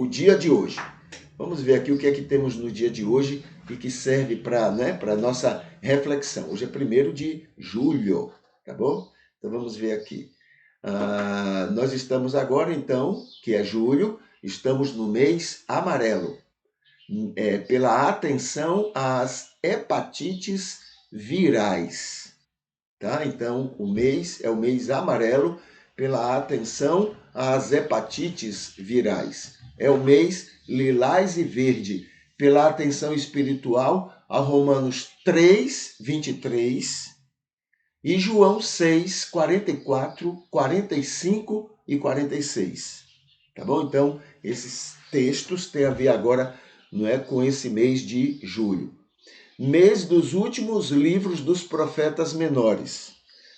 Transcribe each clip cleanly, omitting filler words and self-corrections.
o dia de hoje. Vamos ver aqui o que é que temos no dia de hoje e que serve para, né, para nossa reflexão. Hoje é 1º de julho, tá bom? Então vamos ver aqui. Nós estamos agora, então, que é julho, estamos no mês amarelo, pela atenção às hepatites virais, tá? Então, o mês é o mês amarelo pela atenção às hepatites virais. É o mês lilás e verde pela atenção espiritual a Romanos 3, 23 e João 6, 44, 45 e 46. Tá bom? Então, esses textos têm a ver agora, não é, com esse mês de julho. Mês dos últimos livros dos profetas menores.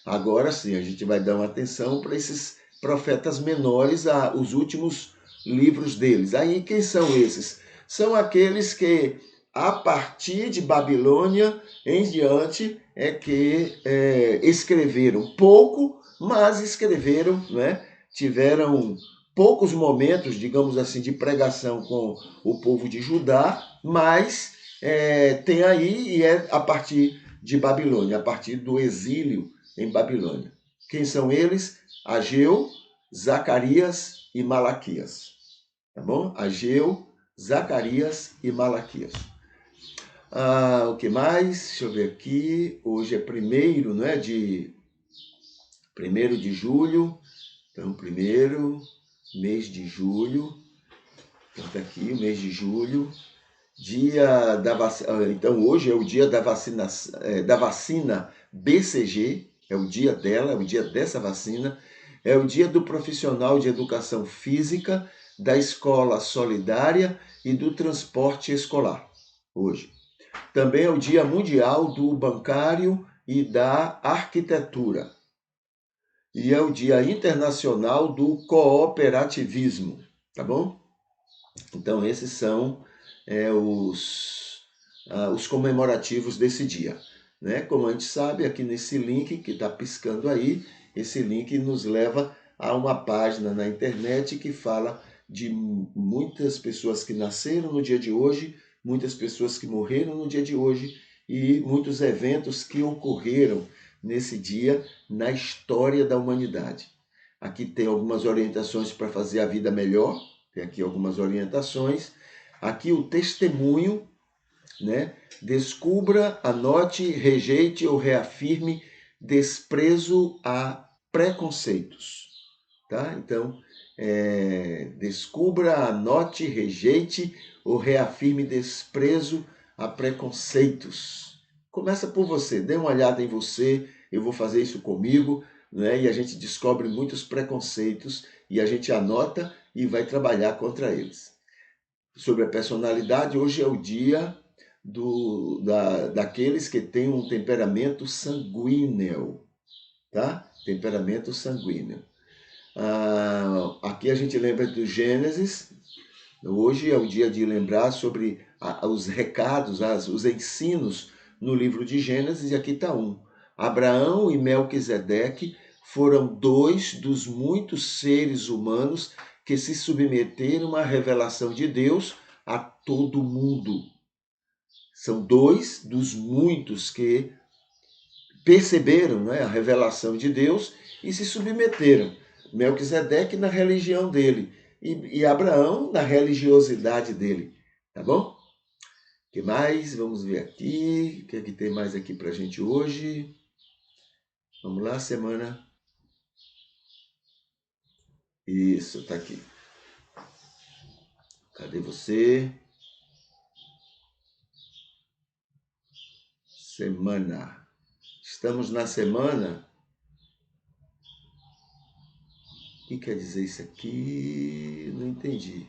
Agora sim, a gente vai dar uma atenção para esses profetas menores, os últimos livros deles. Aí, quem são esses? São aqueles que, a partir de Babilônia em diante, escreveram pouco, mas escreveram, né? Tiveram poucos momentos, digamos assim, de pregação com o povo de Judá, mas tem aí, e é a partir de Babilônia, a partir do exílio em Babilônia. Quem são eles? Ageu, Zacarias e Malaquias. Tá bom? Ageu, Zacarias e Malaquias. O que mais? Deixa eu ver aqui. Hoje é 1º, não é? 1º de julho. Então, 1º mês de julho. Então, tá aqui, o mês de julho. Dia da vacina. Então, hoje é o dia da vacina BCG, é o dia dela, é o dia dessa vacina, é o dia do profissional de educação física, da escola solidária e do transporte escolar, hoje. Também é o dia mundial do bancário e da arquitetura. E é o dia internacional do cooperativismo, tá bom? Então, esses são os comemorativos desse dia, né? Como a gente sabe, aqui nesse link que está piscando aí, esse link nos leva a uma página na internet que fala de muitas pessoas que nasceram no dia de hoje, muitas pessoas que morreram no dia de hoje e muitos eventos que ocorreram nesse dia na história da humanidade. Aqui tem algumas orientações para fazer a vida melhor, tem aqui algumas orientações. Aqui o testemunho, né? Descubra, anote, rejeite ou reafirme desprezo a preconceitos, tá? Então, descubra, anote, rejeite ou reafirme desprezo a preconceitos. Começa por você, dê uma olhada em você, eu vou fazer isso comigo, né? E a gente descobre muitos preconceitos e a gente anota e vai trabalhar contra eles. Sobre a personalidade, hoje é o dia daqueles que têm um temperamento sanguíneo, tá? Temperamento sanguíneo. Aqui a gente lembra do Gênesis. Hoje é o dia de lembrar sobre os recados, os ensinos no livro de Gênesis, e aqui está um. Abraão e Melquisedeque foram 2 dos muitos seres humanos que se submeteram à revelação de Deus a todo mundo. São 2 dos muitos que perceberam, né, a revelação de Deus e se submeteram. Melquisedeque na religião dele e Abraão na religiosidade dele. Tá bom? O que mais? Vamos ver aqui. O que é que tem mais aqui para a gente hoje? Vamos lá, semana. Isso, tá aqui. Cadê você? Semana. Estamos na semana. O que quer dizer isso aqui? Não entendi.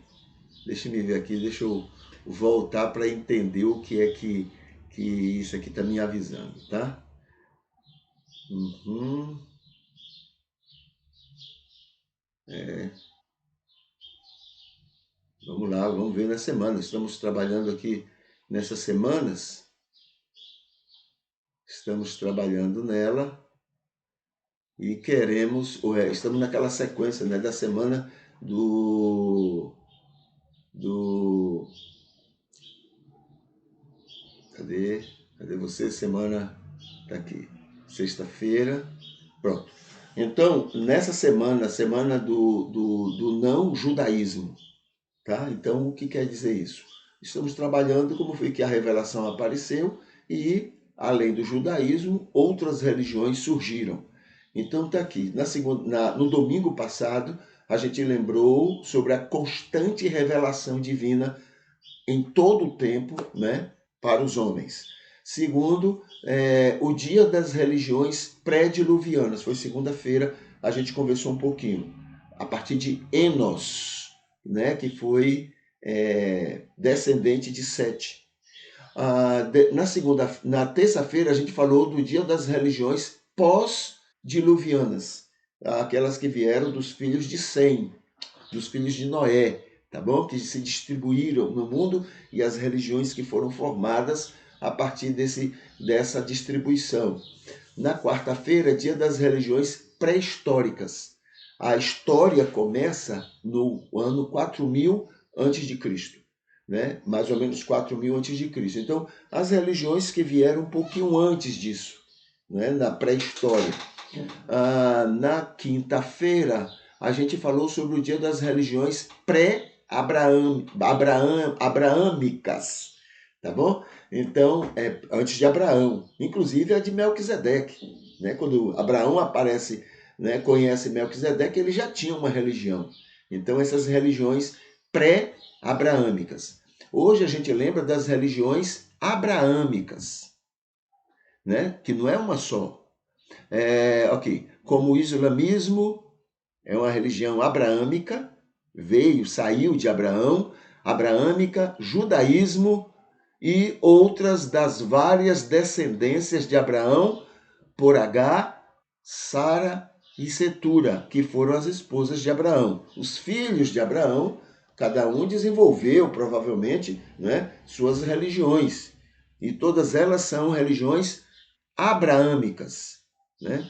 Deixa eu ver aqui, deixa eu voltar para entender o que é que isso aqui está me avisando, tá? Vamos lá, vamos ver na semana. Estamos trabalhando aqui nessas semanas. Estamos trabalhando nela e queremos, estamos naquela sequência, né, da semana você? Semana tá aqui. Sexta-feira. Pronto. Então, nessa semana, semana do não judaísmo, tá? Então, o que quer dizer isso? Estamos trabalhando como foi que a revelação apareceu e, além do judaísmo, outras religiões surgiram. Então, está aqui. No domingo passado, a gente lembrou sobre a constante revelação divina em todo o tempo, né, para os homens. Segundo, o dia das religiões pré-diluvianas, foi segunda-feira, a gente conversou um pouquinho, a partir de Enos, né, que foi descendente de Sete. Na terça-feira, a gente falou do dia das religiões pós-diluvianas, aquelas que vieram dos filhos de Sem, dos filhos de Noé, tá bom? Que se distribuíram no mundo e as religiões que foram formadas a partir dessa distribuição. Na quarta-feira, dia das religiões pré-históricas. A história começa no ano 4000 antes de Cristo, né? Mais ou menos 4000 antes de Cristo. Então, as religiões que vieram um pouquinho antes disso, né? Na pré-história. Na quinta-feira, a gente falou sobre o dia das religiões pré-abraâmicas, tá bom? Então, antes de Abraão, inclusive a de Melquisedeque, né? Quando Abraão aparece, né, conhece Melquisedeque, ele já tinha uma religião. Então, essas religiões pré-abraâmicas. Hoje a gente lembra das religiões abraâmicas, né? Que não é uma só. Ok, como o islamismo é uma religião abraâmica, saiu de Abraão, abraâmica, judaísmo e outras das várias descendências de Abraão por H, Sara e Setura, que foram as esposas de Abraão. Os filhos de Abraão, cada um desenvolveu provavelmente, né, suas religiões. E todas elas são religiões abraâmicas, né?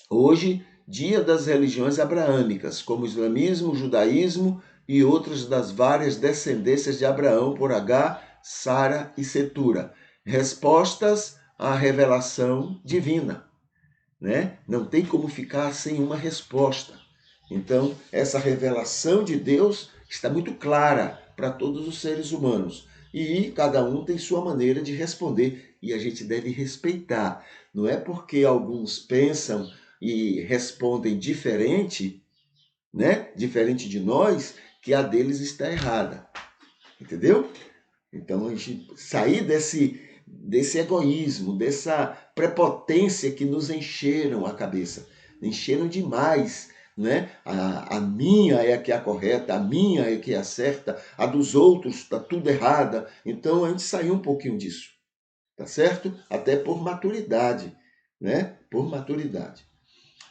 Hoje, dia das religiões abraâmicas, como o islamismo, o judaísmo e outras das várias descendências de Abraão por H, Sara e Setura. Respostas à revelação divina, né? Não tem como ficar sem uma resposta. Então, essa revelação de Deus está muito clara para todos os seres humanos. E cada um tem sua maneira de responder e a gente deve respeitar. Não é porque alguns pensam e respondem diferente, né? Diferente de nós, que a deles está errada. Entendeu? Então a gente sair desse egoísmo, dessa prepotência que nos encheram a cabeça, encheram demais, né? A minha é a que é a correta, a minha é a que é a certa, a dos outros está tudo errada. Então a gente saiu um pouquinho disso, tá certo? Até por maturidade, né? Por maturidade.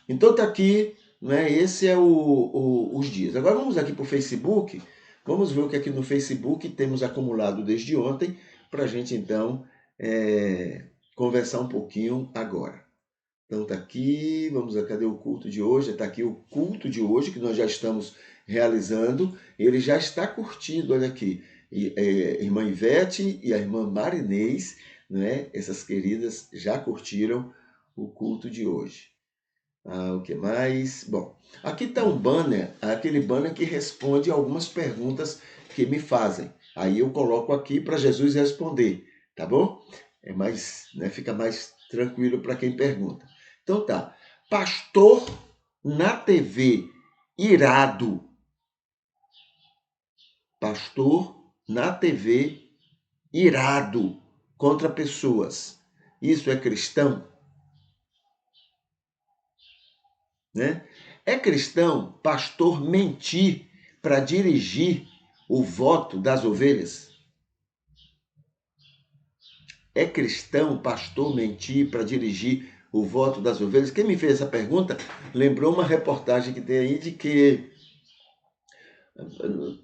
Então tá aqui, né? Esse é os dias. Agora vamos aqui para o Facebook. Vamos ver o que aqui no Facebook temos acumulado desde ontem para a gente então conversar um pouquinho agora. Então tá aqui, vamos ver, cadê o culto de hoje? Está aqui o culto de hoje que nós já estamos realizando. Ele já está curtido, olha aqui. Irmã Ivete e a irmã Marinês, né? Essas queridas já curtiram o culto de hoje. O que mais? Bom, aqui está um banner, aquele banner que responde algumas perguntas que me fazem. Aí eu coloco aqui para Jesus responder, tá bom? Né, fica mais tranquilo para quem pergunta. Então tá. Pastor na TV irado. Pastor na TV irado contra pessoas. Isso é cristão? Né? É cristão pastor mentir para dirigir o voto das ovelhas? É cristão pastor mentir para dirigir o voto das ovelhas? Quem me fez essa pergunta lembrou uma reportagem que tem aí de que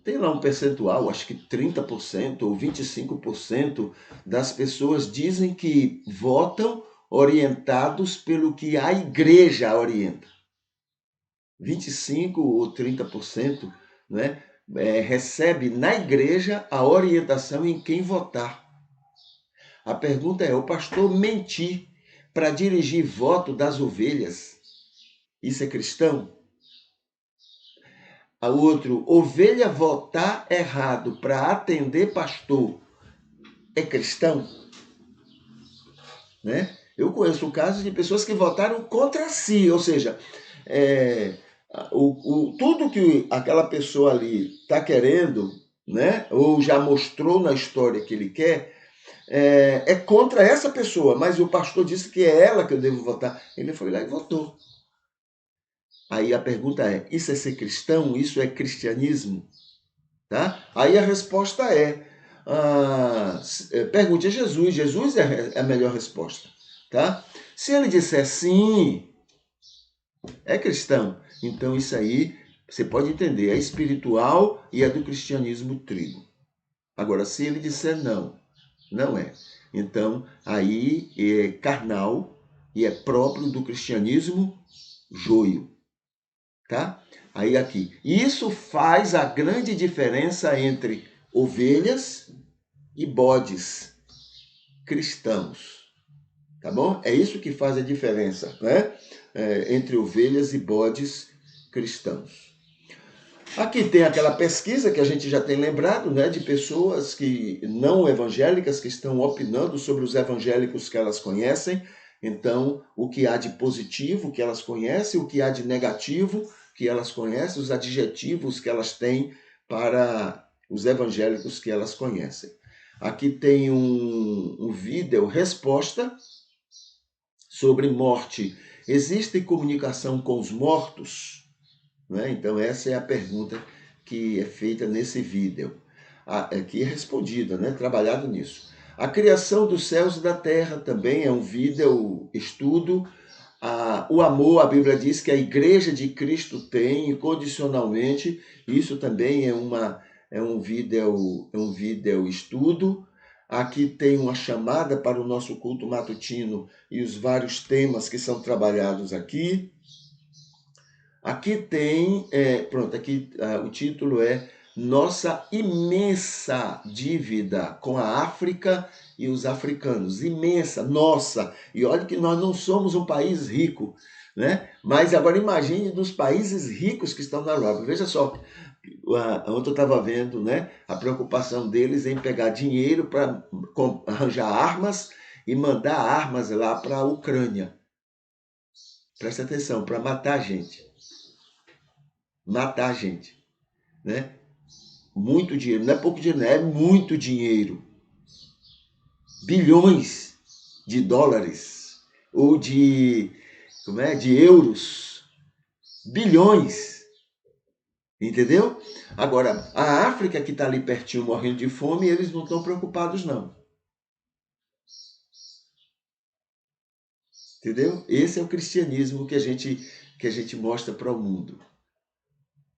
tem lá um percentual, acho que 30% ou 25% das pessoas dizem que votam orientados pelo que a igreja orienta. 25% ou 30%, né, recebe na igreja a orientação em quem votar. A pergunta é: o pastor mentir para dirigir voto das ovelhas, isso é cristão? A outro, ovelha votar errado para atender pastor, é cristão? Né? Eu conheço casos de pessoas que votaram contra si, ou seja, é, tudo que aquela pessoa ali está querendo, né, ou já mostrou na história que ele quer, é contra essa pessoa, mas o pastor disse que é ela que eu devo votar. Ele foi lá e votou. Aí a pergunta é: isso é ser cristão? Isso é cristianismo? Tá? Aí a resposta pergunte a Jesus. Jesus é a melhor resposta. Tá? Se ele disser sim, é cristão. Então isso aí você pode entender, é espiritual e é do cristianismo trigo. Agora, se ele disser não, não é. Então aí é carnal e é próprio do cristianismo joio. Tá? Aí aqui. Isso faz a grande diferença entre ovelhas e bodes cristãos. Tá bom? É isso que faz a diferença, né? Entre ovelhas e bodes cristãos. Aqui tem aquela pesquisa que a gente já tem lembrado, né, de pessoas que não evangélicas que estão opinando sobre os evangélicos que elas conhecem. Então, o que há de positivo que elas conhecem, o que há de negativo que elas conhecem, os adjetivos que elas têm para os evangélicos que elas conhecem. Aqui tem um vídeo resposta sobre morte. Existe comunicação com os mortos? Né? Então, essa é a pergunta que é feita nesse vídeo, que é respondida, né? Trabalhado nisso. A criação dos céus e da terra também é um vídeo estudo. O amor, a Bíblia diz que a igreja de Cristo tem incondicionalmente, isso também é um vídeo estudo. Aqui tem uma chamada para o nosso culto matutino e os vários temas que são trabalhados aqui. Aqui tem, aqui o título é Nossa Imensa Dívida com a África e os Africanos. Imensa, nossa! E olha que nós não somos um país rico, né? Mas agora imagine dos países ricos que estão na Europa. Veja só, ontem eu estava vendo, né, a preocupação deles em pegar dinheiro para arranjar armas e mandar armas lá para a Ucrânia. Presta atenção, para matar gente, né? Muito dinheiro, não é pouco dinheiro, é muito dinheiro. Bilhões de dólares ou de euros. Bilhões. Entendeu? Agora, a África que está ali pertinho morrendo de fome, eles não estão preocupados não. Entendeu? Esse é o cristianismo que a gente mostra para o mundo.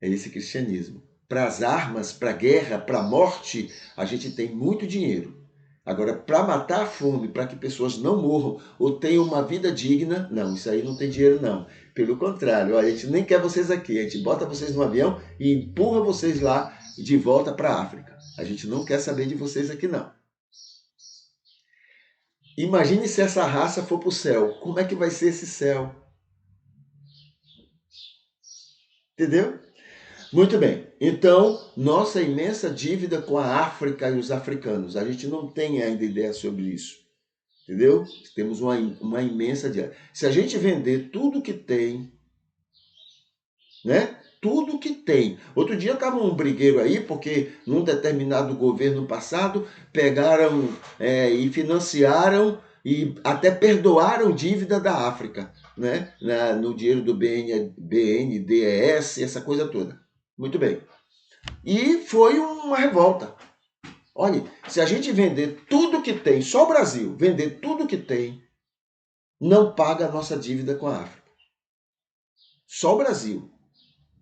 É esse cristianismo. Para as armas, para a guerra, para a morte, a gente tem muito dinheiro. Agora, para matar a fome, para que pessoas não morram ou tenham uma vida digna, não, isso aí não tem dinheiro não. Pelo contrário, a gente nem quer vocês aqui, a gente bota vocês no avião e empurra vocês lá de volta para a África. A gente não quer saber de vocês aqui não. Imagine se essa raça for para o céu, como é que vai ser esse céu? Entendeu? Muito bem. Então, nossa imensa dívida com a África e os africanos. A gente não tem ainda ideia sobre isso. Entendeu? Temos uma imensa dívida. Se a gente vender tudo que tem, né? Tudo que tem. Outro dia estava um brigueiro aí, porque num determinado governo passado pegaram e financiaram e até perdoaram dívida da África, né? No dinheiro do BNDES, essa coisa toda. Muito bem. E foi uma revolta. Olha, se a gente vender tudo que tem, só o Brasil, vender tudo que tem, não paga a nossa dívida com a África. Só o Brasil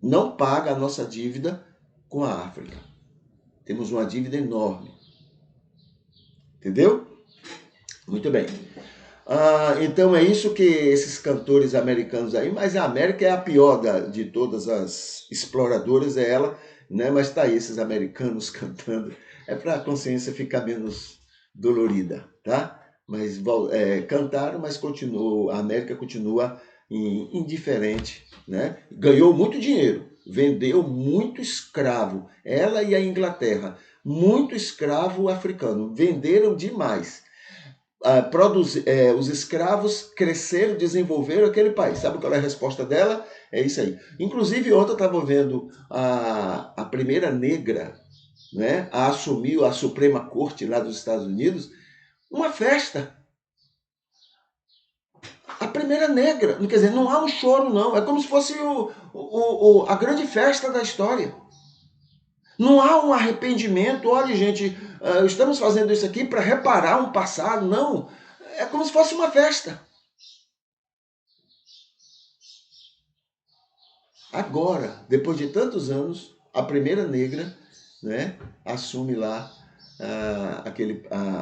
não paga a nossa dívida com a África. Temos uma dívida enorme. Entendeu? Muito bem. Então é isso que esses cantores americanos aí, mas a América é a pior de todas as exploradoras, é ela, né? Mas tá aí esses americanos cantando. É para a consciência ficar dolorida, tá? Mas cantaram, mas continuou, a América continua indiferente, né? Ganhou muito dinheiro, vendeu muito escravo, ela e a Inglaterra, muito escravo africano, venderam demais. Os escravos cresceram, desenvolveram aquele país. Sabe qual é a resposta dela? É isso aí. Inclusive, ontem eu estava vendo a primeira negra, né, a assumir a Suprema Corte lá dos Estados Unidos, uma festa. A primeira negra. Quer dizer, não há um choro, não. É como se fosse a grande festa da história. Não há um arrependimento. Olha, gente, estamos fazendo isso aqui para reparar um passado. Não. É como se fosse uma festa. Agora, depois de tantos anos, a primeira negra, né, assume lá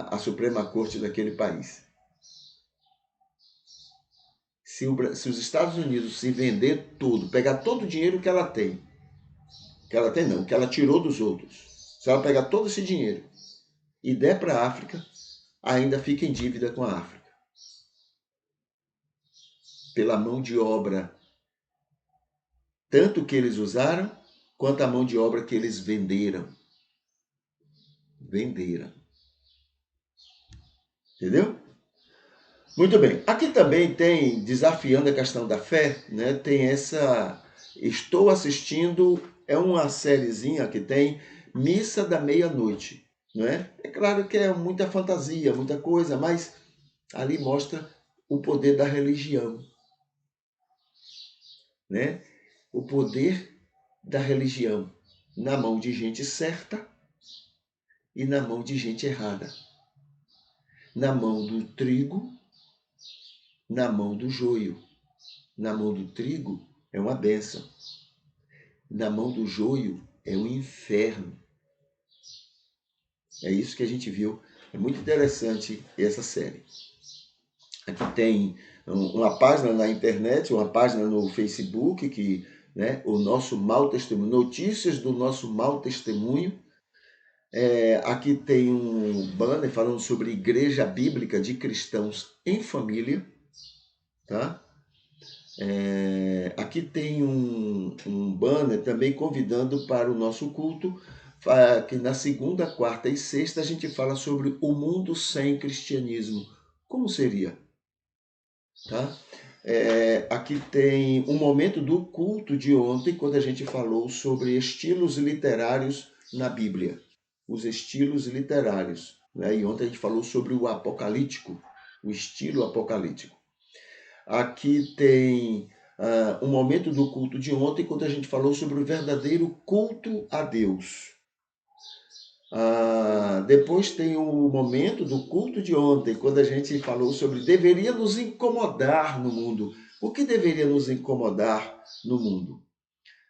a Suprema Corte daquele país. Se os Estados Unidos se vender tudo, pegar todo o dinheiro que ela tem não, que ela tirou dos outros, se ela pegar todo esse dinheiro e der para a África, ainda fica em dívida com a África. Pela mão de obra, tanto que eles usaram, quanto a mão de obra que eles venderam. Venderam. Entendeu? Muito bem. Aqui também tem, desafiando a questão da fé, né? Tem essa. Estou assistindo, é uma sériezinha que tem Missa da Meia-Noite. Não é? É claro que é muita fantasia, muita coisa, mas ali mostra o poder da religião. Né? O poder da religião na mão de gente certa e na mão de gente errada. Na mão do trigo, na mão do joio. Na mão do trigo é uma bênção. Na mão do joio é um inferno. É isso que a gente viu. É muito interessante essa série. Aqui tem uma página na internet, uma página no Facebook, que, né, o nosso mau testemunho, notícias do nosso mau testemunho. Aqui tem um banner falando sobre Igreja Bíblica de Cristãos em Família. Tá? Aqui tem um banner também convidando para o nosso culto, que na segunda, quarta e sexta a gente fala sobre o mundo sem cristianismo. Como seria? Tá? Aqui tem um momento do culto de ontem, quando a gente falou sobre estilos literários na Bíblia. Os estilos literários. Né? E ontem a gente falou sobre o apocalíptico, o estilo apocalíptico. Aqui tem um momento do culto de ontem, quando a gente falou sobre o verdadeiro culto a Deus. Depois tem o momento do culto de ontem, quando a gente falou sobre deveria nos incomodar no mundo. O que deveria nos incomodar no mundo?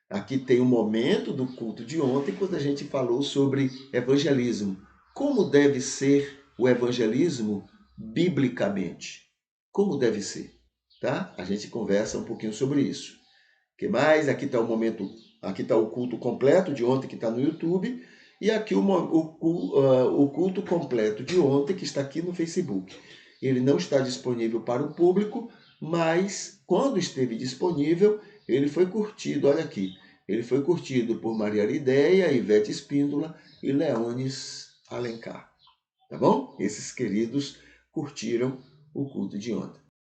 Aqui tem o momento do culto de ontem, quando a gente falou sobre evangelismo. Como deve ser o evangelismo biblicamente? Como deve ser? Tá? A gente conversa um pouquinho sobre isso. O que mais? Aqui está o momento, aqui está o culto completo de ontem que está no YouTube e aqui o culto completo de ontem que está aqui no Facebook. Ele não está disponível para o público, mas quando esteve disponível, ele foi curtido, olha aqui, ele foi curtido por Maria Lideia, Ivete Espíndola e Leones Alencar. Tá bom? Esses queridos curtiram o culto de ontem.